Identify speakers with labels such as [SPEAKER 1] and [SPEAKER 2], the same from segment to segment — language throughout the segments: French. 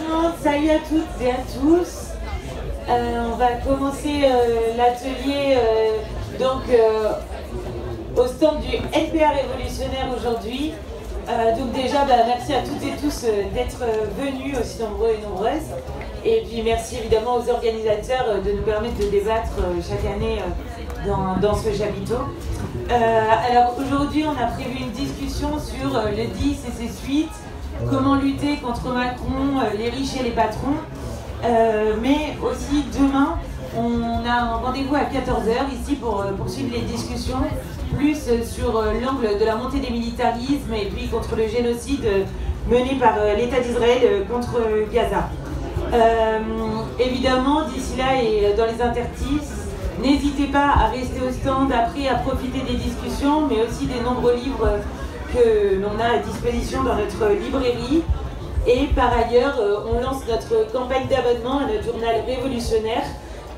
[SPEAKER 1] monde, salut à toutes et à tous. On va commencer l'atelier au stand du NPA révolutionnaire aujourd'hui. Donc déjà, merci à toutes et tous d'être venus, aussi nombreux et nombreuses. Et puis merci évidemment aux organisateurs de nous permettre de débattre chaque année dans ce chapiteau. Alors aujourd'hui, on a prévu une discussion sur le 10 et ses suites, comment lutter contre Macron, les riches et les patrons. Mais aussi demain, on a un rendez-vous à 14h ici pour poursuivre les discussions, plus sur l'angle de la montée des militarismes et puis contre le génocide mené par l'État d'Israël contre Gaza. Évidemment, d'ici là et dans les interstices, n'hésitez pas à rester au stand après, à profiter des discussions, mais aussi des nombreux livres que l'on a à disposition dans notre librairie. Et par ailleurs, on lance notre campagne d'abonnement à notre journal révolutionnaire.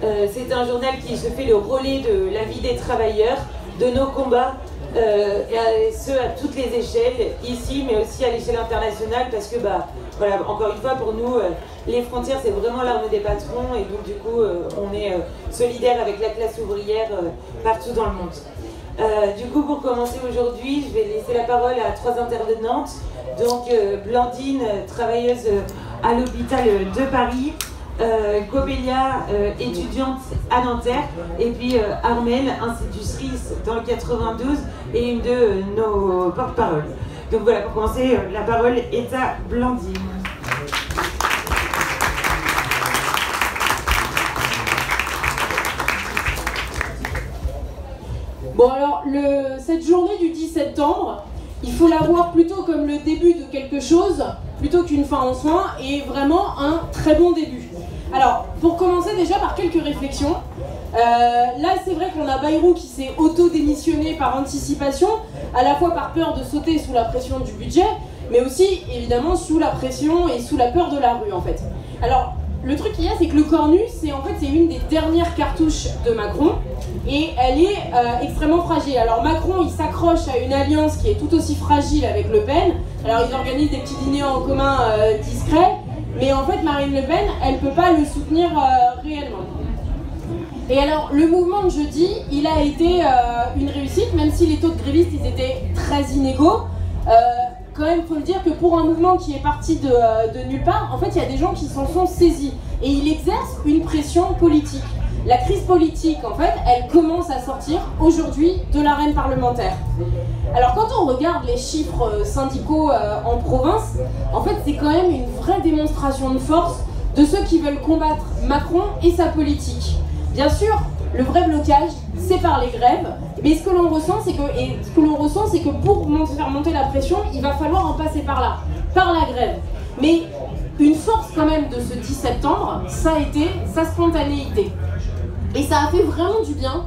[SPEAKER 1] C'est un journal qui se fait le relais de la vie des travailleurs, de nos combats, et ce à toutes les échelles, ici, mais aussi à l'échelle internationale, parce que, voilà, encore une fois, pour nous, les frontières, c'est vraiment l'arme des patrons, et donc, du coup, on est solidaire avec la classe ouvrière partout dans le monde. Du coup, pour commencer aujourd'hui, je vais laisser la parole à trois intervenantes. Donc, Blandine, travailleuse à l'hôpital de Paris, Cobélia, étudiante à Nanterre, et puis Armelle, institutrice dans le 92 et une de nos porte-paroles. Donc voilà, pour commencer, la parole est à Blandine.
[SPEAKER 2] Bon alors, cette journée du 10 septembre, il faut la voir plutôt comme le début de quelque chose, plutôt qu'une fin en soi, et vraiment un très bon début. Alors, pour commencer déjà par quelques réflexions, là c'est vrai qu'on a Bayrou qui s'est auto-démissionné par anticipation, à la fois par peur de sauter sous la pression du budget, mais aussi évidemment sous la pression et sous la peur de la rue en fait. Alors, le truc qu'il y a, c'est que le Cornu, c'est une des dernières cartouches de Macron, et elle est extrêmement fragile. Alors Macron, il s'accroche à une alliance qui est tout aussi fragile avec Le Pen. Alors ils organisent des petits dîners en commun discrets, mais en fait Marine Le Pen, elle ne peut pas le soutenir réellement. Et alors le mouvement de jeudi, il a été une réussite, même si les taux de grévistes ils étaient très inégaux. Quand même, il faut le dire que pour un mouvement qui est parti de nulle part, en fait, il y a des gens qui s'en sont saisis. Et il exerce une pression politique. La crise politique, en fait, elle commence à sortir aujourd'hui de l'arène parlementaire. Alors, quand on regarde les chiffres syndicaux en province, en fait, c'est quand même une vraie démonstration de force de ceux qui veulent combattre Macron et sa politique. Bien sûr, le vrai blocage, c'est par les grèves, mais ce que l'on ressent, c'est que pour faire monter la pression, il va falloir en passer par là, par la grève. Mais une force quand même de ce 10 septembre, ça a été sa spontanéité. Et ça a fait vraiment du bien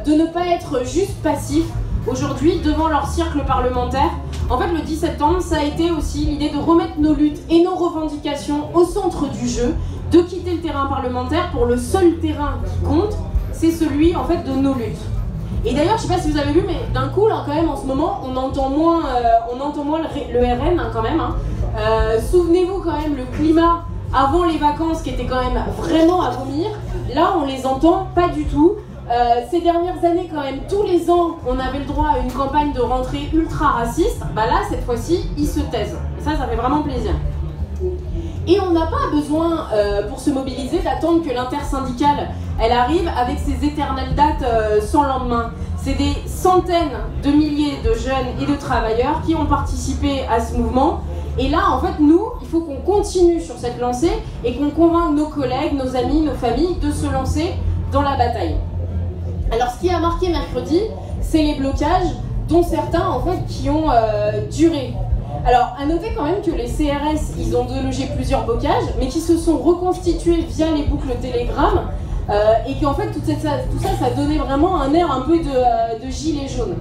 [SPEAKER 2] de ne pas être juste passif aujourd'hui devant leur cercle parlementaire. En fait, le 10 septembre, ça a été aussi l'idée de remettre nos luttes et nos revendications au centre du jeu, de quitter le terrain parlementaire pour le seul terrain qui compte, c'est celui en fait de nos luttes. Et d'ailleurs, je ne sais pas si vous avez vu, mais d'un coup, là, quand même, en ce moment, on entend moins le RN, hein, quand même. Hein. Souvenez-vous quand même, le climat avant les vacances qui était quand même vraiment à vomir, là, on les entend pas du tout. Ces dernières années, quand même, tous les ans, on avait le droit à une campagne de rentrée ultra raciste. Bah là, cette fois-ci, ils se taisent. Et ça fait vraiment plaisir. Et on n'a pas besoin, pour se mobiliser, d'attendre que l'intersyndicale, elle arrive avec ses éternelles dates sans lendemain. C'est des centaines de milliers de jeunes et de travailleurs qui ont participé à ce mouvement. Et là, en fait, nous, il faut qu'on continue sur cette lancée et qu'on convainque nos collègues, nos amis, nos familles de se lancer dans la bataille. Alors, ce qui a marqué mercredi, c'est les blocages, dont certains, en fait, qui ont duré. Alors, à noter quand même que les CRS, ils ont délogé plusieurs blocages, mais qui se sont reconstitués via les boucles Telegram, et qu'en fait, tout ça, ça donnait vraiment un air un peu de gilet jaune.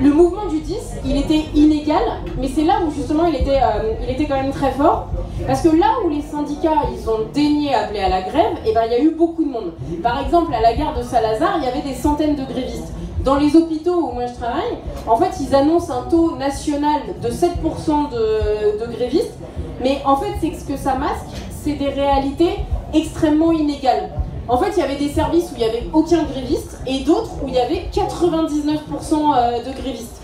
[SPEAKER 2] Le mouvement du 10, il était inégal, mais c'est là où justement il était quand même très fort, parce que là où les syndicats ils ont daigné appeler à la grève, et ben il y a eu beaucoup de monde. Par exemple, à la gare de Saint-Lazare, il y avait des centaines de grévistes. Dans les hôpitaux où moi je travaille, en fait ils annoncent un taux national de 7% de grévistes, Mais en fait, c'est que ce que ça masque, c'est des réalités extrêmement inégales. En fait, il y avait des services où il n'y avait aucun gréviste et d'autres où il y avait 99% de grévistes.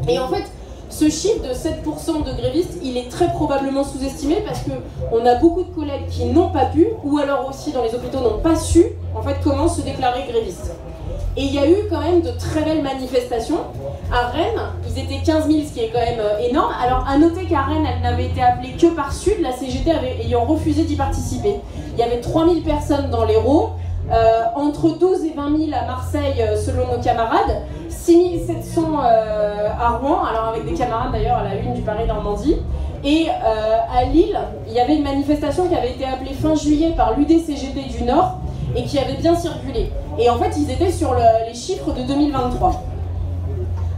[SPEAKER 2] Et en fait, ce chiffre de 7% de grévistes, il est très probablement sous-estimé parce qu'on a beaucoup de collègues qui n'ont pas pu, ou alors aussi dans les hôpitaux n'ont pas su, en fait, comment se déclarer grévistes. Et il y a eu quand même de très belles manifestations. À Rennes, ils étaient 15 000, ce qui est quand même énorme. Alors, à noter qu'à Rennes, elle n'avait été appelée que par Sud, la CGT ayant refusé d'y participer. Il y avait 3 000 personnes dans l'Hérault, entre 12 et 20 000 à Marseille, selon nos camarades, 6 700 à Rouen, alors avec des camarades d'ailleurs à la une du Paris-Normandie. Et à Lille, il y avait une manifestation qui avait été appelée fin juillet par l'UDCGT du Nord et qui avait bien circulé. Et en fait, ils étaient sur les chiffres de 2023.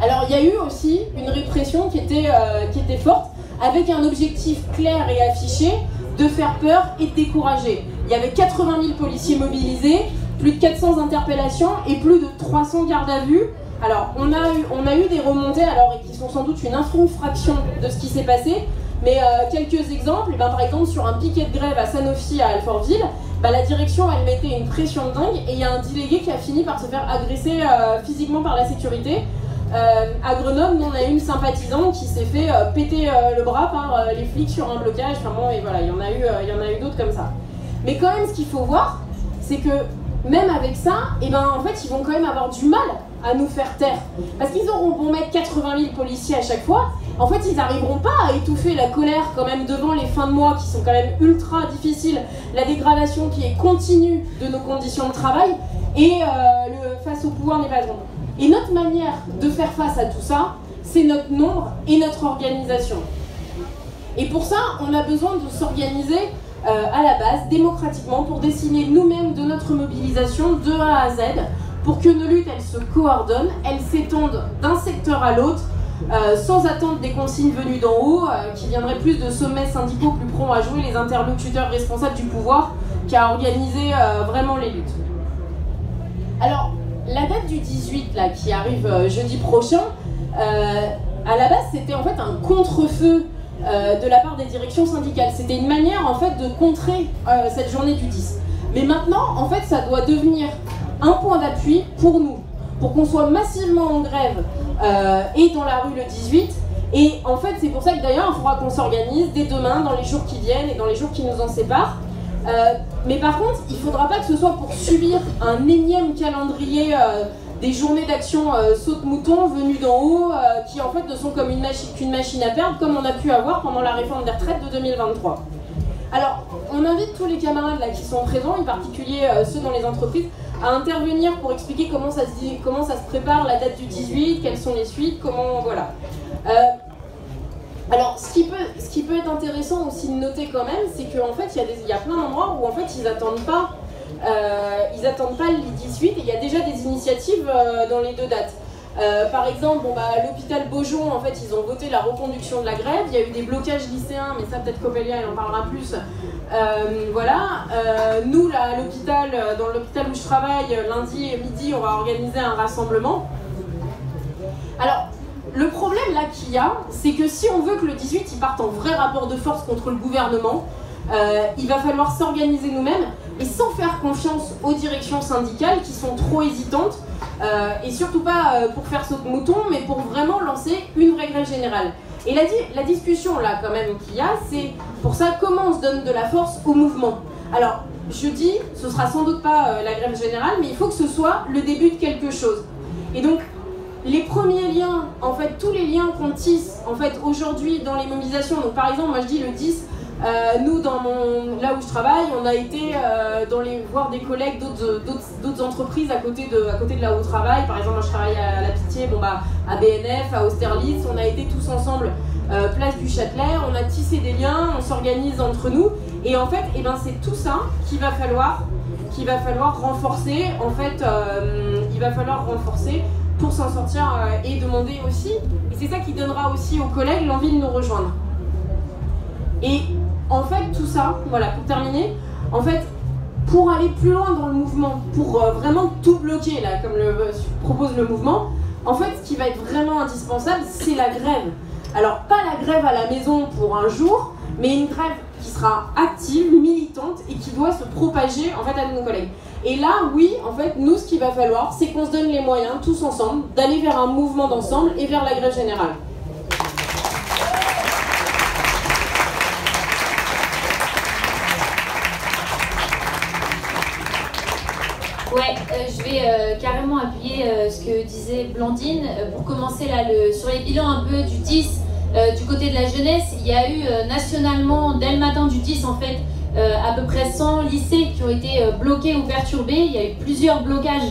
[SPEAKER 2] Alors, il y a eu aussi une répression qui était forte, avec un objectif clair et affiché de faire peur et de décourager. Il y avait 80 000 policiers mobilisés, plus de 400 interpellations et plus de 300 gardes à vue. Alors, on a eu des remontées, alors, et qui sont sans doute une infime fraction de ce qui s'est passé, mais quelques exemples. Par exemple, sur un piquet de grève à Sanofi à Alfortville, la direction, elle mettait une pression de dingue et il y a un délégué qui a fini par se faire agresser physiquement par la sécurité. À Grenoble, on a eu une sympathisante qui s'est fait péter le bras par les flics sur un blocage. Enfin bon, et voilà, il y en a eu d'autres comme ça. Mais quand même, ce qu'il faut voir, c'est que même avec ça, en fait, ils vont quand même avoir du mal à nous faire taire. Parce qu'ils auront beau mettre 80 000 policiers à chaque fois, en fait, ils n'arriveront pas à étouffer la colère quand même devant les fins de mois qui sont quand même ultra difficiles, la dégradation qui est continue de nos conditions de travail, et face au pouvoir n'est pas bon. Et notre manière de faire face à tout ça, c'est notre nombre et notre organisation. Et pour ça, on a besoin de s'organiser à la base, démocratiquement, pour décider nous-mêmes de notre mobilisation de A à Z, pour que nos luttes, elles se coordonnent, elles s'étendent d'un secteur à l'autre, sans attendre des consignes venues d'en haut, qui viendraient plus de sommets syndicaux plus prompts à jouer les interlocuteurs responsables du pouvoir, qu'à organiser vraiment les luttes. Alors, la date du 18, là, qui arrive jeudi prochain, à la base, c'était en fait un contre-feu de la part des directions syndicales. C'était une manière, en fait, de contrer cette journée du 10. Mais maintenant, en fait, ça doit devenir un point d'appui pour nous, pour qu'on soit massivement en grève et dans la rue le 18. Et en fait, c'est pour ça que d'ailleurs, il faudra qu'on s'organise dès demain, dans les jours qui viennent et dans les jours qui nous en séparent. Mais par contre, il ne faudra pas que ce soit pour subir un énième calendrier des journées d'action saute-mouton venues d'en haut, qui en fait ne sont comme qu'une machine à perdre, comme on a pu avoir pendant la réforme des retraites de 2023. Alors, on invite tous les camarades là, qui sont présents, en particulier ceux dans les entreprises, à intervenir pour expliquer comment ça se prépare la date du 18, quelles sont les suites, comment... Voilà. Alors, ce qui peut être intéressant aussi de noter quand même, c'est qu'en fait, il y a plein d'endroits où en fait, ils attendent pas le 18 et il y a déjà des initiatives dans les deux dates. Par exemple, l'hôpital Beaujon, en fait, ils ont voté la reconduction de la grève. Il y a eu des blocages lycéens, mais ça, peut-être qu'Ophélia, elle en parlera plus. Voilà. Nous, là, à l'hôpital, dans l'hôpital où je travaille, lundi et midi, on va organiser un rassemblement. Alors, le problème là qu'il y a, c'est que si on veut que le 18 il parte en vrai rapport de force contre le gouvernement, il va falloir s'organiser nous-mêmes et sans faire confiance aux directions syndicales qui sont trop hésitantes et surtout pas pour faire saut de mouton, mais pour vraiment lancer une vraie grève générale. Et la discussion là quand même qu'il y a, c'est pour ça comment on se donne de la force au mouvement. Alors je dis, ce sera sans doute pas la grève générale, mais il faut que ce soit le début de quelque chose. Et donc les premiers liens, en fait, tous les liens qu'on tisse, en fait, aujourd'hui dans les mobilisations. Donc, par exemple, moi je dis le 10, nous, là où je travaille, on a été voir des collègues d'autres entreprises à côté de là où je travaille. Par exemple, moi je travaille à La Pitié, à BNF, à Austerlitz. On a été tous ensemble place du Châtelet. On a tissé des liens, on s'organise entre nous. Et en fait, c'est tout ça qu'il va falloir renforcer. En fait, il va falloir renforcer pour s'en sortir et demander aussi, et c'est ça qui donnera aussi aux collègues l'envie de nous rejoindre. Et en fait tout ça, voilà, pour terminer, en fait pour aller plus loin dans le mouvement, pour vraiment tout bloquer là, comme propose le mouvement, en fait ce qui va être vraiment indispensable, c'est la grève. Alors pas la grève à la maison pour un jour, mais une grève qui sera active, militante et qui doit se propager en fait à nos collègues. Et là, oui, en fait, nous, ce qu'il va falloir, c'est qu'on se donne les moyens, tous ensemble, d'aller vers un mouvement d'ensemble et vers la grève générale.
[SPEAKER 3] Ouais, je vais carrément appuyer ce que disait Blandine. Pour commencer, là, sur les bilans un peu du 10, du côté de la jeunesse, il y a eu nationalement, dès le matin du 10, en fait, à peu près 100 lycées qui ont été bloqués ou perturbés. Il y a eu plusieurs blocages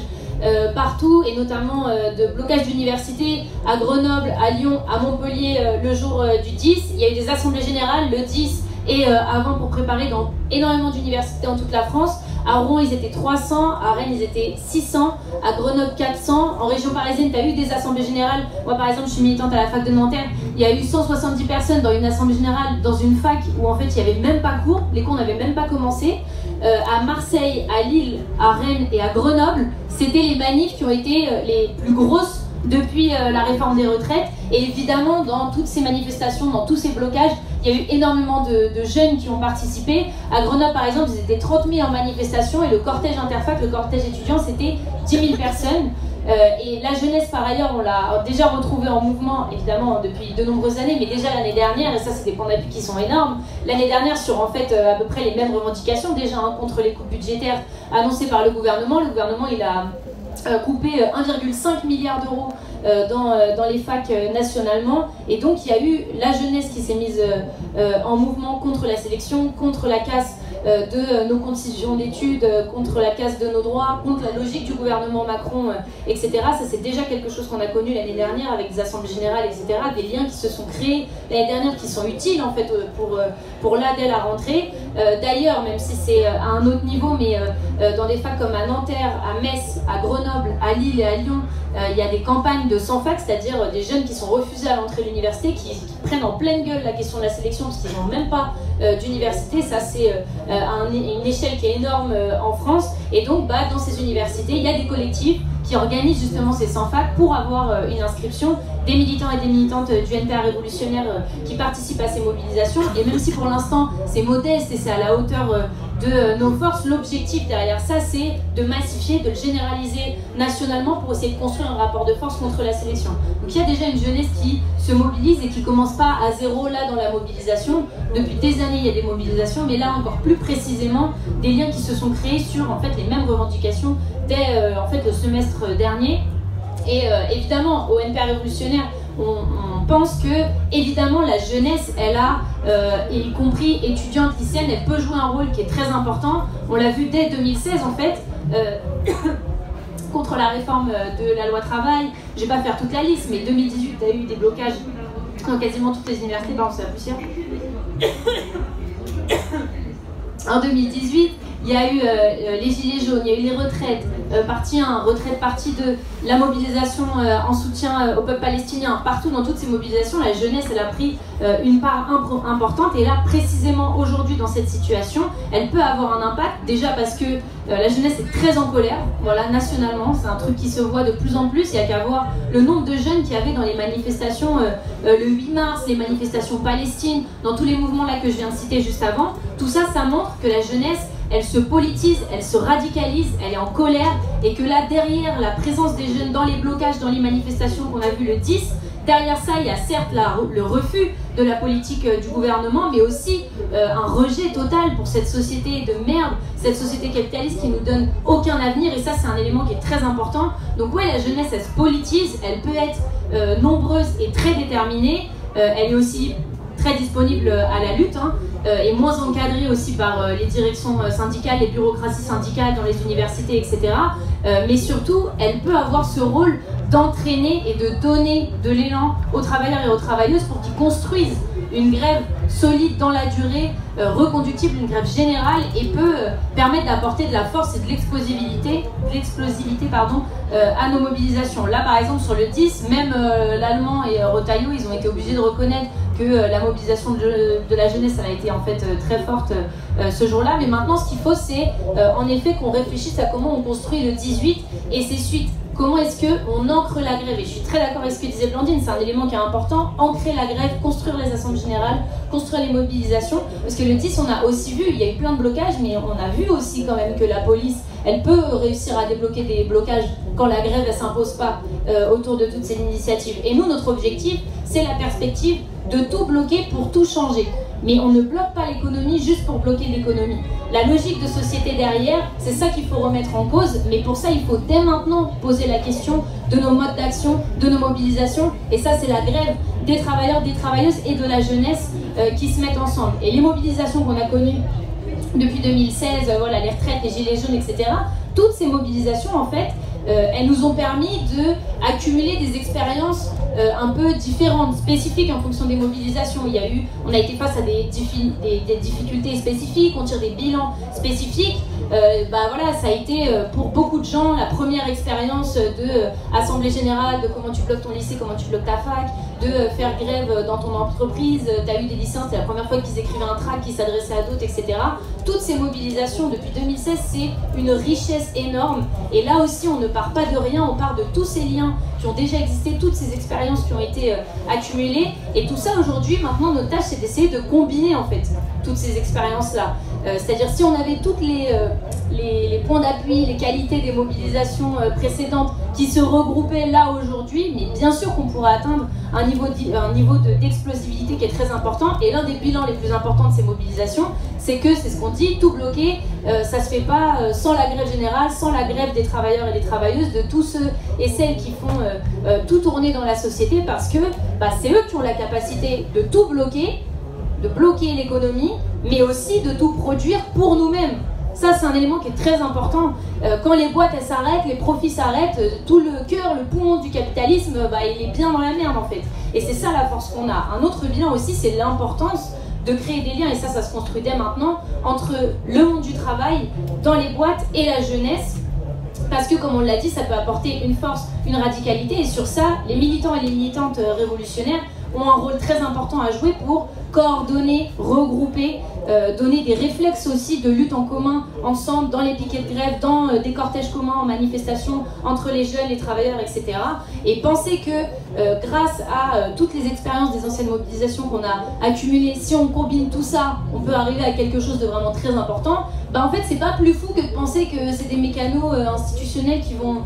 [SPEAKER 3] partout, et notamment de blocages d'universités à Grenoble, à Lyon, à Montpellier le jour du 10. Il y a eu des assemblées générales le 10 et avant pour préparer dans énormément d'universités en toute la France. À Rouen, ils étaient 300, à Rennes, ils étaient 600, à Grenoble, 400. En région parisienne, tu as eu des assemblées générales. Moi, par exemple, je suis militante à la fac de Nanterre. Il y a eu 170 personnes dans une assemblée générale, dans une fac où en fait, il n'y avait même pas cours. Les cours n'avaient même pas commencé. À Marseille, à Lille, à Rennes et à Grenoble, c'était les manifs qui ont été les plus grosses depuis la réforme des retraites. Et évidemment, dans toutes ces manifestations, dans tous ces blocages, il y a eu énormément de jeunes qui ont participé. À Grenoble, par exemple, ils étaient 30 000 en manifestation, et le cortège interfac, le cortège étudiant, c'était 10 000 personnes. Et la jeunesse, par ailleurs, on l'a déjà retrouvée en mouvement, évidemment, depuis de nombreuses années, mais déjà l'année dernière, et ça, c'est des points d'appui qui sont énormes. L'année dernière, sur en fait à peu près les mêmes revendications, déjà contre les coupes budgétaires annoncées par le gouvernement. Le gouvernement, il a coupé 1,5 milliard d'euros dans les facs nationalement, et donc il y a eu la jeunesse qui s'est mise en mouvement contre la sélection, contre la casse de nos conditions d'études, contre la casse de nos droits, contre la logique du gouvernement Macron, etc. Ça, c'est déjà quelque chose qu'on a connu l'année dernière avec des assemblées générales, etc. Des liens qui se sont créés l'année dernière qui sont utiles en fait pour là dès la rentrée. D'ailleurs, même si c'est à un autre niveau, mais dans des facs comme à Nanterre, à Metz, à Grenoble, à Lille et à Lyon, il y a des campagnes de sans fac, c'est-à-dire des jeunes qui sont refusés à l'entrée de l'université, qui prennent en pleine gueule la question de la sélection parce qu'ils n'ont même pas d'université. Ça, c'est une échelle qui est énorme en France. Et donc, dans ces universités, il y a des collectifs qui organisent justement ces sans fac pour avoir une inscription, des militants et des militantes du NPA révolutionnaire qui participent à ces mobilisations. Et même si pour l'instant c'est modeste et c'est à la hauteur de nos forces, l'objectif derrière ça, c'est de massifier, de le généraliser nationalement pour essayer de construire un rapport de force contre la sélection. Donc il y a déjà une jeunesse qui se mobilise et qui ne commence pas à zéro là dans la mobilisation. Depuis des années, il y a des mobilisations, mais là encore plus précisément, des liens qui se sont créés sur en fait les mêmes revendications dès en fait le semestre dernier. Et évidemment, au NPA révolutionnaire, on pense que évidemment la jeunesse, elle a, y compris étudiante, lycéenne, elle peut jouer un rôle qui est très important. On l'a vu dès 2016 en fait, contre la réforme de la loi travail. Je vais pas faire toute la liste, mais 2018, il y a eu des blocages dans quasiment toutes les universités. Pardon, c'est la poussière. En 2018, il y a eu les gilets jaunes, il y a eu les retraites, partie 1, retraite partie 2, la mobilisation en soutien au peuple palestinien. Partout dans toutes ces mobilisations, la jeunesse, elle a pris une part importante. Et là, précisément aujourd'hui, dans cette situation, elle peut avoir un impact. Déjà parce que la jeunesse est très en colère, voilà, nationalement. C'est un truc qui se voit de plus en plus. Il n'y a qu'à voir le nombre de jeunes qu'il y avait dans les manifestations le 8 mars, les manifestations palestines, dans tous les mouvements là que je viens de citer juste avant. Tout ça, ça montre que la jeunesse, elle se politise, elle se radicalise, elle est en colère, et que là, derrière la présence des jeunes dans les blocages, dans les manifestations qu'on a vu le 10, derrière ça, il y a certes le refus de la politique du gouvernement, mais aussi un rejet total pour cette société de merde, cette société capitaliste qui nous donne aucun avenir, et ça, c'est un élément qui est très important. Donc ouais, la jeunesse, elle se politise, elle peut être nombreuse et très déterminée, elle est aussi très disponible à la lutte, et moins encadrée aussi par les directions syndicales, les bureaucraties syndicales dans les universités, etc. Mais surtout, elle peut avoir ce rôle d'entraîner et de donner de l'élan aux travailleurs et aux travailleuses pour qu'ils construisent une grève solide dans la durée, reconductible, une grève générale, et peut permettre d'apporter de la force et de l'explosivité à nos mobilisations. Là par exemple sur le 10, même l'Allemand et Retailleau, ils ont été obligés de reconnaître que la mobilisation de la jeunesse, elle a été en fait très forte ce jour-là. Mais maintenant, ce qu'il faut, c'est en effet qu'on réfléchisse à comment on construit le 18 et ses suites. Comment est-ce qu'on ancre la grève? Et je suis très d'accord avec ce que disait Blandine, c'est un élément qui est important. Ancrer la grève, construire les assemblées générales, construire les mobilisations, parce que le 10, on a aussi vu, il y a eu plein de blocages, mais on a vu aussi quand même que la police, elle peut réussir à débloquer des blocages quand la grève, elle s'impose pas autour de toutes ces initiatives. Et nous, notre objectif, c'est la perspective de tout bloquer pour tout changer. Mais on ne bloque pas l'économie juste pour bloquer l'économie. La logique de société derrière, c'est ça qu'il faut remettre en cause, mais pour ça, il faut dès maintenant poser la question de nos modes d'action, de nos mobilisations, et ça, c'est la grève des travailleurs, des travailleuses et de la jeunesse qui se mettent ensemble. Et les mobilisations qu'on a connues depuis 2016, voilà, les retraites, les gilets jaunes, etc., toutes ces mobilisations, en fait, elles nous ont permis d'accumuler des expériences un peu différentes, spécifiques en fonction des mobilisations. On a été face à des difficultés spécifiques, on tire des bilans spécifiques. Voilà, ça a été pour beaucoup de gens la première expérience de assemblée générale, de comment tu bloques ton lycée, comment tu bloques ta fac, de faire grève dans ton entreprise. Tu as eu des lycéens, c'était la première fois qu'ils écrivaient un tract qui s'adressait à d'autres, etc. Toutes ces mobilisations depuis 2016, c'est une richesse énorme. Et là aussi, on ne part pas de rien, on part de tous ces liens qui ont déjà existé, toutes ces expériences qui ont été accumulées. Et tout ça, aujourd'hui, maintenant, notre tâche, c'est d'essayer de combiner, en fait, toutes ces expériences-là. C'est-à-dire, si on avait toutes les points d'appui, les qualités des mobilisations précédentes qui se regroupaient là aujourd'hui, mais bien sûr qu'on pourrait atteindre un niveau d'explosivité qui est très important. Et l'un des bilans les plus importants de ces mobilisations, c'est que, c'est ce qu'on dit, tout bloquer, ça se fait pas sans la grève générale, sans la grève des travailleurs et des travailleuses, de tous ceux et celles qui font tout tourner dans la société, parce que c'est eux qui ont la capacité de tout bloquer, de bloquer l'économie, mais aussi de tout produire pour nous-mêmes. Ça, c'est un élément qui est très important. Quand les boîtes, elles s'arrêtent, les profits s'arrêtent, tout le cœur, le poumon du capitalisme, il est bien dans la merde, en fait. Et c'est ça la force qu'on a. Un autre bilan aussi, c'est l'importance de créer des liens, et ça se construit dès maintenant, entre le monde du travail, dans les boîtes, et la jeunesse. Parce que, comme on l'a dit, ça peut apporter une force, une radicalité, et sur ça, les militants et les militantes révolutionnaires ont un rôle très important à jouer pour coordonner, regrouper, donner des réflexes aussi de lutte en commun, ensemble, dans les piquets de grève, dans des cortèges communs, en manifestations, entre les jeunes, les travailleurs, etc. Et penser que grâce à toutes les expériences des anciennes mobilisations qu'on a accumulées, si on combine tout ça, on peut arriver à quelque chose de vraiment très important. En fait, c'est pas plus fou que de penser que c'est des mécanos institutionnels qui vont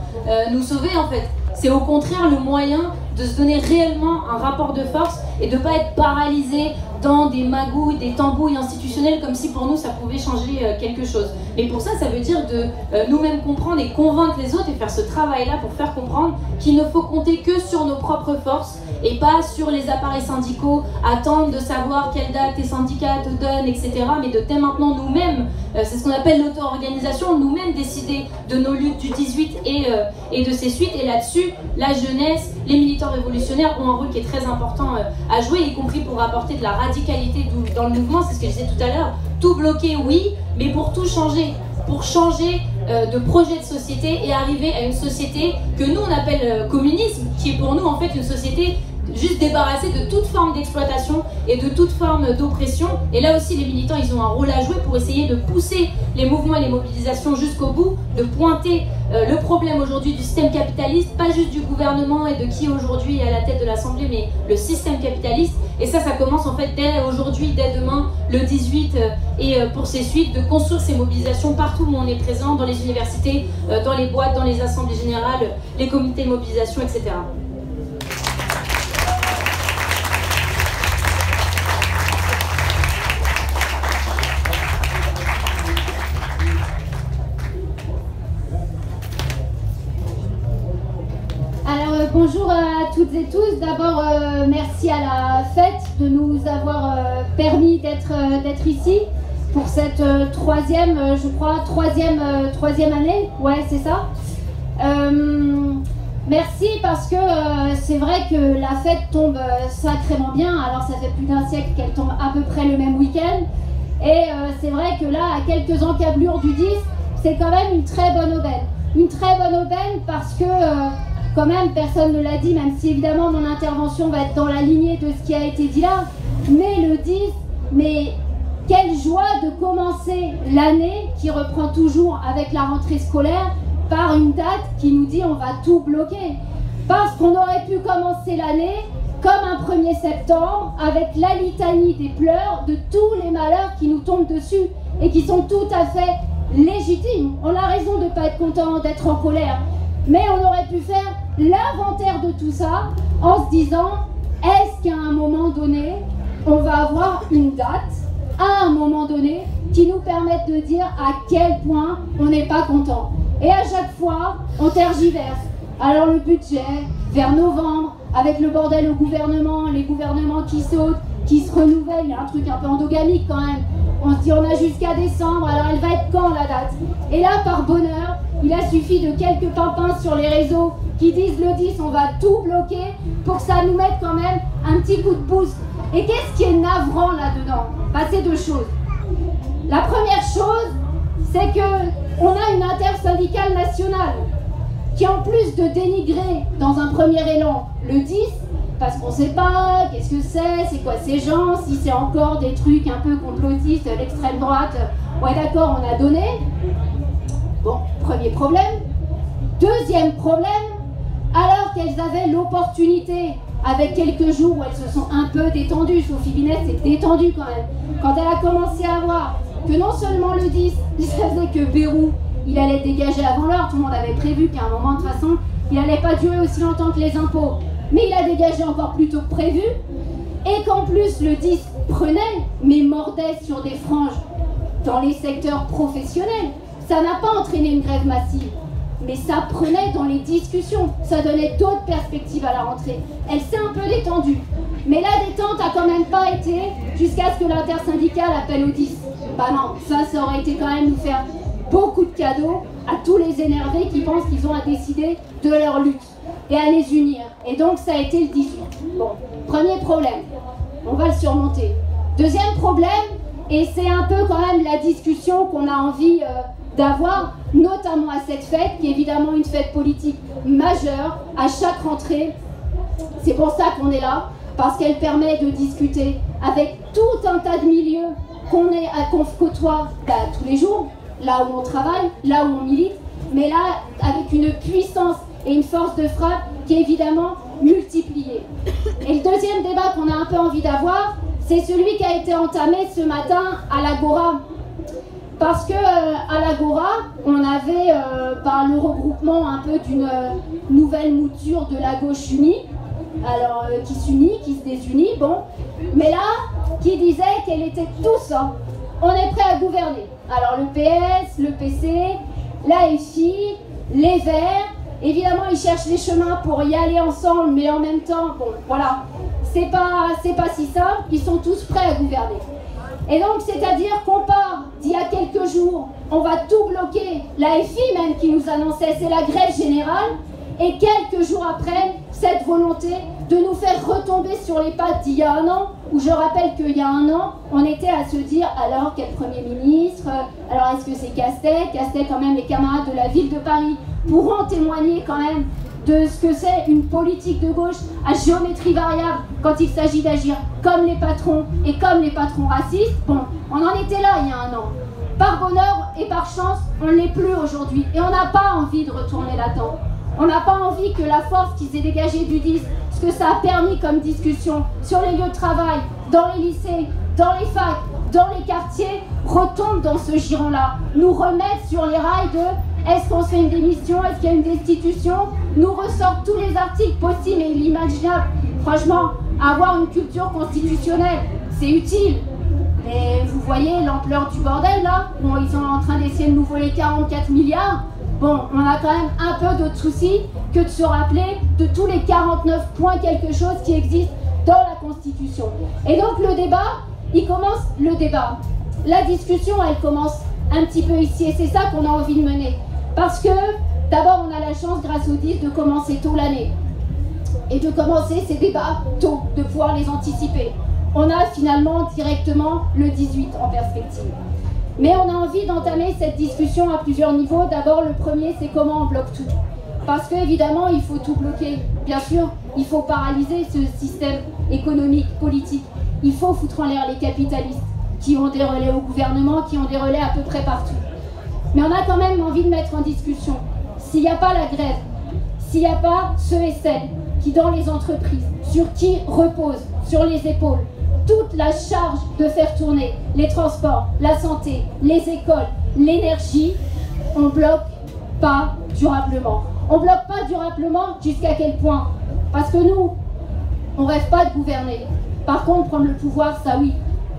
[SPEAKER 3] nous sauver, en fait. C'est au contraire le moyen de se donner réellement un rapport de force et de ne pas être paralysé dans des magouilles, des tambouilles institutionnelles comme si pour nous ça pouvait changer quelque chose. Mais pour ça, ça veut dire de nous-mêmes comprendre et convaincre les autres et faire ce travail-là pour faire comprendre qu'il ne faut compter que sur nos propres forces et pas sur les appareils syndicaux, attendre de savoir quelle date tes syndicats te donnent, etc. Mais de dès maintenant nous-mêmes, c'est ce qu'on appelle l'auto-organisation, nous-mêmes décider de nos luttes du 18 et de ses suites. Et là-dessus, la jeunesse, les militants révolutionnaires ont un rôle qui est très important à jouer, y compris pour apporter de la radicalité dans le mouvement. C'est ce que je disais tout à l'heure. Tout bloquer, oui, mais pour tout changer. Pour changer de projet de société et arriver à une société que nous on appelle communisme, qui est pour nous en fait une société juste débarrassée de toute forme d'exploitation et de toute forme d'oppression. Et là aussi les militants, ils ont un rôle à jouer pour essayer de pousser les mouvements et les mobilisations jusqu'au bout, de pointer le problème aujourd'hui du système capitaliste, pas juste du gouvernement et de qui aujourd'hui est à la tête de l'Assemblée, mais le système capitaliste. Et ça commence en fait dès aujourd'hui, dès demain, le 18 et pour ces suites, de construire ces mobilisations partout où on est présent, dans les universités, dans les boîtes, dans les assemblées générales, les comités de mobilisation, etc.
[SPEAKER 4] Bonjour à toutes et tous. D'abord, merci à la fête de nous avoir permis d'être ici pour cette troisième année. Ouais, c'est ça. Merci parce que c'est vrai que la fête tombe sacrément bien. Alors, ça fait plus d'un siècle qu'elle tombe à peu près le même week-end. Et c'est vrai que là, à quelques encablures du 10, c'est quand même une très bonne aubaine. Une très bonne aubaine parce que... quand même, personne ne l'a dit, même si évidemment mon intervention va être dans la lignée de ce qui a été dit là, mais le 10, mais quelle joie de commencer l'année qui reprend toujours avec la rentrée scolaire par une date qui nous dit on va tout bloquer. Parce qu'on aurait pu commencer l'année comme un 1er septembre, avec la litanie des pleurs de tous les malheurs qui nous tombent dessus et qui sont tout à fait légitimes. On a raison de ne pas être content, d'être en colère, mais on aurait pu faire l'inventaire de tout ça en se disant, est-ce qu'à un moment donné, on va avoir une date, à un moment donné, qui nous permette de dire à quel point on n'est pas content. Et à chaque fois, on tergiverse. Alors le budget, vers novembre, avec le bordel au gouvernement, les gouvernements qui sautent, qui se renouvellent, il y a un truc un peu endogamique quand même. On se dit on a jusqu'à décembre, alors elle va être quand la date? Et là, par bonheur, il a suffi de quelques pimpins sur les réseaux qui disent le 10, on va tout bloquer pour que ça nous mette quand même un petit coup de boost. Et qu'est-ce qui est navrant là-dedans? C'est deux choses. La première chose, c'est qu'on a une intersyndicale nationale qui, en plus de dénigrer dans un premier élan le 10, parce qu'on ne sait pas qu'est-ce que c'est quoi ces gens, si c'est encore des trucs un peu complotistes, l'extrême droite, ouais d'accord, on a donné. Bon, premier problème. Deuxième problème, alors qu'elles avaient l'opportunité, avec quelques jours où elles se sont un peu détendues, Sophie Binet s'est détendue quand même, quand elle a commencé à voir que non seulement le 10, il savait que Bayrou, il allait dégager avant l'heure, tout le monde avait prévu qu'à un moment de toute façon, il n'allait pas durer aussi longtemps que les impôts, mais il a dégagé encore plus tôt que prévu, et qu'en plus le 10 prenait, mais mordait sur des franges dans les secteurs professionnels. Ça n'a pas entraîné une grève massive, mais ça prenait dans les discussions, ça donnait d'autres perspectives à la rentrée. Elle s'est un peu détendue, mais la détente a quand même pas été jusqu'à ce que l'intersyndicale appelle au 10. Bah non, ça aurait été quand même nous faire beaucoup de cadeaux à tous les énervés qui pensent qu'ils ont à décider de leur lutte et à les unir. Et donc ça a été le 18. Bon, premier problème, on va le surmonter. Deuxième problème, et c'est un peu quand même la discussion qu'on a envie d'avoir, notamment à cette fête, qui est évidemment une fête politique majeure, à chaque rentrée. C'est pour ça qu'on est là, parce qu'elle permet de discuter avec tout un tas de milieux qu'on côtoie tous les jours, là où on travaille, là où on milite, mais là avec une puissance et une force de frappe qui est évidemment multipliée. Et le deuxième débat qu'on a un peu envie d'avoir, c'est celui qui a été entamé ce matin à l'Agora. Parce que à l'Agora, on avait par le regroupement un peu d'une nouvelle mouture de la gauche unie, alors qui s'unit, qui se désunit, bon, mais là, qui disait qu'elle était tous, on est prêt à gouverner. Alors le PS, le PC, la FI, les Verts, évidemment ils cherchent les chemins pour y aller ensemble, mais en même temps, bon, voilà, c'est pas si simple, ils sont tous prêts à gouverner. Et donc, c'est-à-dire qu'on part d'il y a quelques jours, on va tout bloquer, la FI même qui nous annonçait, c'est la grève générale, et quelques jours après, cette volonté de nous faire retomber sur les pattes d'il y a un an, où je rappelle qu'il y a un an, on était à se dire, alors quel Premier ministre, alors est-ce que c'est Castex quand même les camarades de la ville de Paris pourront témoigner quand même de ce que c'est une politique de gauche à géométrie variable quand il s'agit d'agir comme les patrons et comme les patrons racistes. Bon, on en était là il y a un an. Par bonheur et par chance, on ne l'est plus aujourd'hui. Et on n'a pas envie de retourner là-dedans. On n'a pas envie que la force qui s'est dégagée du 10, ce que ça a permis comme discussion sur les lieux de travail, dans les lycées, dans les facs, dans les quartiers, retombe dans ce giron-là. Nous remettre sur les rails de est-ce qu'on se fait une démission, est-ce qu'il y a une destitution, nous ressortent tous les articles possibles et inimaginables. Franchement, avoir une culture constitutionnelle, c'est utile. Mais vous voyez l'ampleur du bordel là, bon, ils sont en train d'essayer de nous voler 44 milliards. Bon, on a quand même un peu d'autres soucis que de se rappeler de tous les 49 points quelque chose qui existent dans la Constitution. Et donc le débat, il commence, la discussion, elle commence un petit peu ici, et c'est ça qu'on a envie de mener. Parce que, d'abord, on a la chance, grâce au 10, de commencer tôt l'année. Et de commencer ces débats tôt, de pouvoir les anticiper. On a finalement directement le 18 en perspective. Mais on a envie d'entamer cette discussion à plusieurs niveaux. D'abord, le premier, c'est comment on bloque tout. Parce qu'évidemment, il faut tout bloquer. Bien sûr, il faut paralyser ce système économique, politique. Il faut foutre en l'air les capitalistes qui ont des relais au gouvernement, qui ont des relais à peu près partout. Mais on a quand même envie de mettre en discussion, s'il n'y a pas la grève, s'il n'y a pas ceux et celles qui dans les entreprises, sur qui repose sur les épaules toute la charge de faire tourner les transports, la santé, les écoles, l'énergie, on bloque pas durablement. On bloque pas durablement jusqu'à quel point? Parce que nous, on rêve pas de gouverner. Par contre, prendre le pouvoir, ça oui.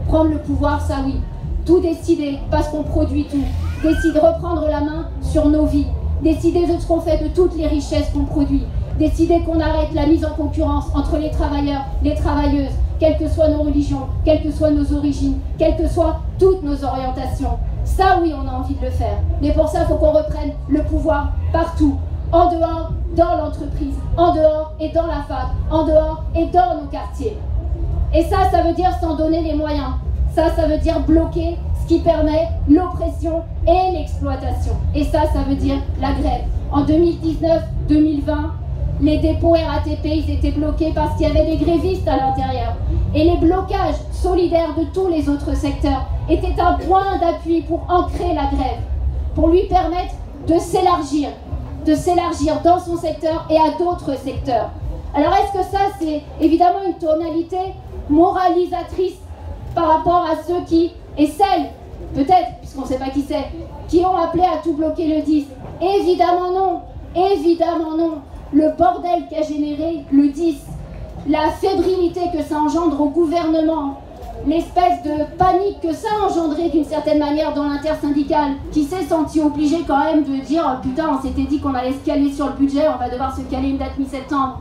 [SPEAKER 4] Prendre le pouvoir, ça oui. Tout décider parce qu'on produit tout. Décider de reprendre la main sur nos vies. Décider de ce qu'on fait de toutes les richesses qu'on produit. Décider qu'on arrête la mise en concurrence entre les travailleurs, les travailleuses, quelles que soient nos religions, quelles que soient nos origines, quelles que soient toutes nos orientations. Ça oui, on a envie de le faire. Mais pour ça, il faut qu'on reprenne le pouvoir partout. En dehors, dans l'entreprise, en dehors et dans la fac, en dehors et dans nos quartiers. Et ça veut dire s'en donner les moyens. Ça veut dire bloquer ce qui permet l'oppression et l'exploitation. Et ça veut dire la grève. En 2019-2020, les dépôts RATP, ils étaient bloqués parce qu'il y avait des grévistes à l'intérieur. Et les blocages solidaires de tous les autres secteurs étaient un point d'appui pour ancrer la grève, pour lui permettre de s'élargir dans son secteur et à d'autres secteurs. Alors est-ce que ça, c'est évidemment une tonalité moralisatrice par rapport à ceux qui, et celles, peut-être, puisqu'on ne sait pas qui c'est, qui ont appelé à tout bloquer le 10? Évidemment non, évidemment non. Le bordel qu'a généré le 10, la fébrilité que ça engendre au gouvernement, l'espèce de panique que ça a engendré d'une certaine manière dans l'intersyndicale, qui s'est senti obligé quand même de dire oh, putain, on s'était dit qu'on allait se caler sur le budget, on va devoir se caler une date mi-septembre.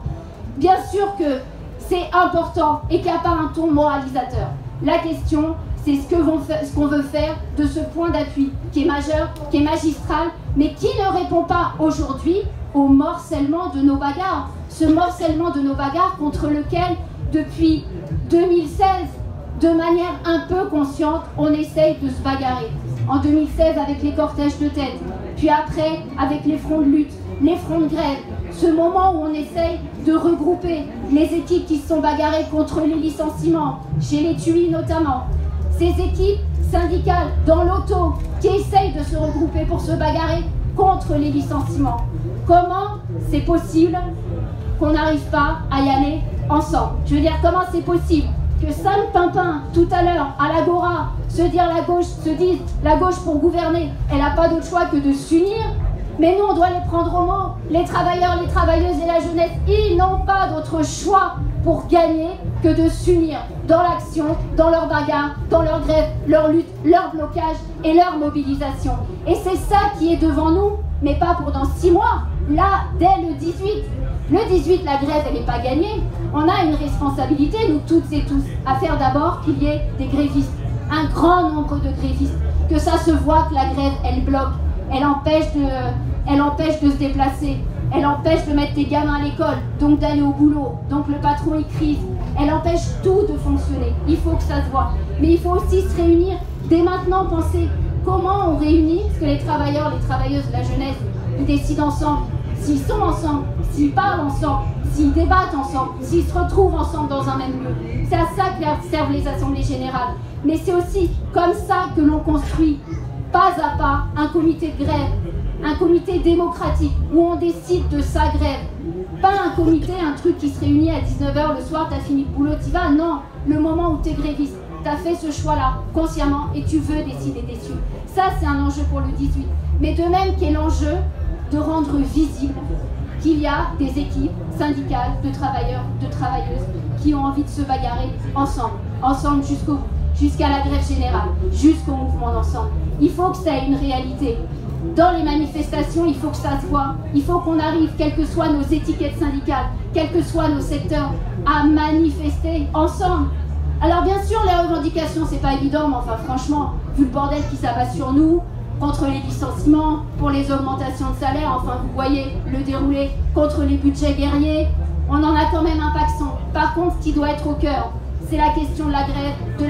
[SPEAKER 4] Bien sûr que c'est important et qu'il n'y a pas un ton moralisateur. La question, c'est ce qu'on veut faire de ce point d'appui qui est majeur, qui est magistral, mais qui ne répond pas aujourd'hui au morcellement de nos bagarres. Ce morcellement de nos bagarres contre lequel, depuis 2016, de manière un peu consciente, on essaye de se bagarrer. En 2016 avec les cortèges de tête, puis après avec les fronts de lutte, les fronts de grève, ce moment où on essaye de regrouper les équipes qui se sont bagarrées contre les licenciements, chez les TUI notamment, ces équipes syndicales dans l'auto qui essayent de se regrouper pour se bagarrer contre les licenciements. Comment c'est possible qu'on n'arrive pas à y aller ensemble? Je veux dire, comment c'est possible que Sam Pimpin, tout à l'heure, à l'Agora, se dise la gauche pour gouverner, elle n'a pas d'autre choix que de s'unir, mais nous on doit les prendre au mot, les travailleurs, les travailleuses et la jeunesse, ils n'ont pas d'autre choix pour gagner que de s'unir dans l'action, dans leur bagarre, dans leur grève, leur lutte, leur blocage et leur mobilisation. Et c'est ça qui est devant nous, mais pas pour dans 6 mois, là, dès le 18. Le 18, la grève, elle n'est pas gagnée. On a une responsabilité, nous toutes et tous, à faire d'abord qu'il y ait des grévistes, un grand nombre de grévistes, que ça se voit que la grève, elle bloque, elle empêche de se déplacer, elle empêche de mettre tes gamins à l'école, donc d'aller au boulot, donc le patron il crise, elle empêche tout de fonctionner. Il faut que ça se voit. Mais il faut aussi se réunir, dès maintenant penser comment on réunit, parce que les travailleurs, les travailleuses, la jeunesse, ils décident ensemble. S'ils sont ensemble, s'ils parlent ensemble, s'ils débattent ensemble, s'ils se retrouvent ensemble dans un même lieu. C'est à ça que servent les assemblées générales. Mais c'est aussi comme ça que l'on construit, pas à pas, un comité de grève, un comité démocratique où on décide de sa grève. Pas un comité, un truc qui se réunit à 19h le soir, t'as fini le boulot, t'y vas. Non, le moment où t'es gréviste, t'as fait ce choix-là consciemment et tu veux décider dessus. Ça, c'est un enjeu pour le 18. Mais de même qu'est l'enjeu de rendre visible qu'il y a des équipes syndicales de travailleurs, de travailleuses qui ont envie de se bagarrer ensemble jusqu'au bout, jusqu'à la grève générale, jusqu'au mouvement d'ensemble. Il faut que ça ait une réalité. Dans les manifestations, il faut que ça se voit. Il faut qu'on arrive, quelles que soient nos étiquettes syndicales, quels que soient nos secteurs, à manifester ensemble. Alors bien sûr, les revendications, c'est pas évident, mais enfin franchement, vu le bordel qui s'abat sur nous, contre les licenciements, pour les augmentations de salaire, enfin vous voyez le déroulé, contre les budgets guerriers, on en a quand même un paxon. Par contre, ce qui doit être au cœur, c'est la question de la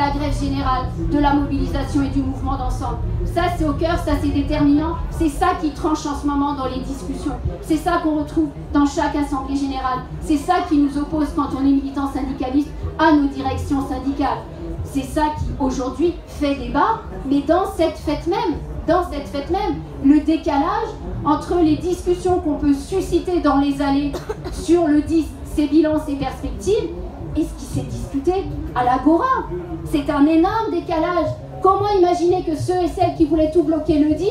[SPEAKER 4] grève générale, de la mobilisation et du mouvement d'ensemble. Ça c'est au cœur, ça c'est déterminant, c'est ça qui tranche en ce moment dans les discussions. C'est ça qu'on retrouve dans chaque assemblée générale. C'est ça qui nous oppose quand on est militant syndicaliste à nos directions syndicales. C'est ça qui aujourd'hui fait débat, mais dans cette fête même, le décalage entre les discussions qu'on peut susciter dans les allées sur le 10, ces bilans, ces perspectives, et ce qui s'est discuté à l'Agora. C'est un énorme décalage. Comment imaginer que ceux et celles qui voulaient tout bloquer le 10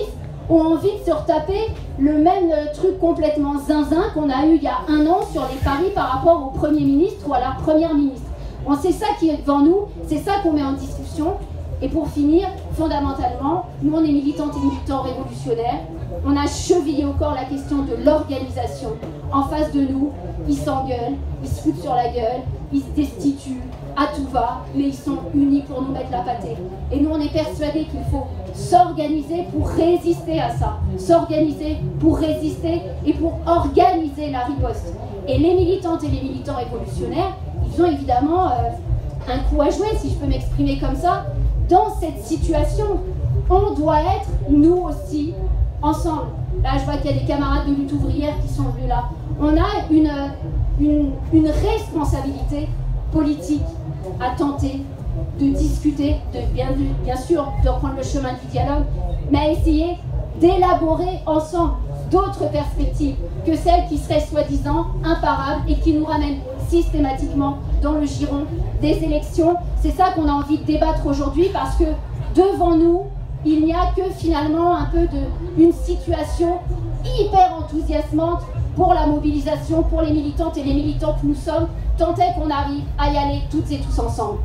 [SPEAKER 4] ont envie de se retaper le même truc complètement zinzin qu'on a eu il y a 1 an sur les paris par rapport au Premier ministre ou à la Première ministre. Bon, c'est ça qui est devant nous, c'est ça qu'on met en discussion. Et pour finir, fondamentalement, nous on est militantes et militants révolutionnaires, on a chevillé au corps la question de l'organisation. En face de nous, ils s'engueulent, ils se foutent sur la gueule, ils se destituent à tout va, mais ils sont unis pour nous mettre la pâtée. Et nous on est persuadés qu'il faut s'organiser pour résister à ça, s'organiser pour résister et pour organiser la riposte. Et les militantes et les militants révolutionnaires, ils ont évidemment un coup à jouer, si je peux m'exprimer comme ça. Dans cette situation, on doit être, nous aussi, ensemble. Là, je vois qu'il y a des camarades de lutte ouvrière qui sont venus là. On a une responsabilité politique à tenter de discuter, bien sûr, de reprendre le chemin du dialogue, mais à essayer d'élaborer ensemble d'autres perspectives que celles qui seraient soi-disant imparables et qui nous ramènent systématiquement dans le giron des élections. C'est ça qu'on a envie de débattre aujourd'hui parce que devant nous, il n'y a que finalement un peu une situation hyper enthousiasmante pour la mobilisation, pour les militantes et les militants que nous sommes, tant est qu'on arrive à y aller toutes et tous ensemble.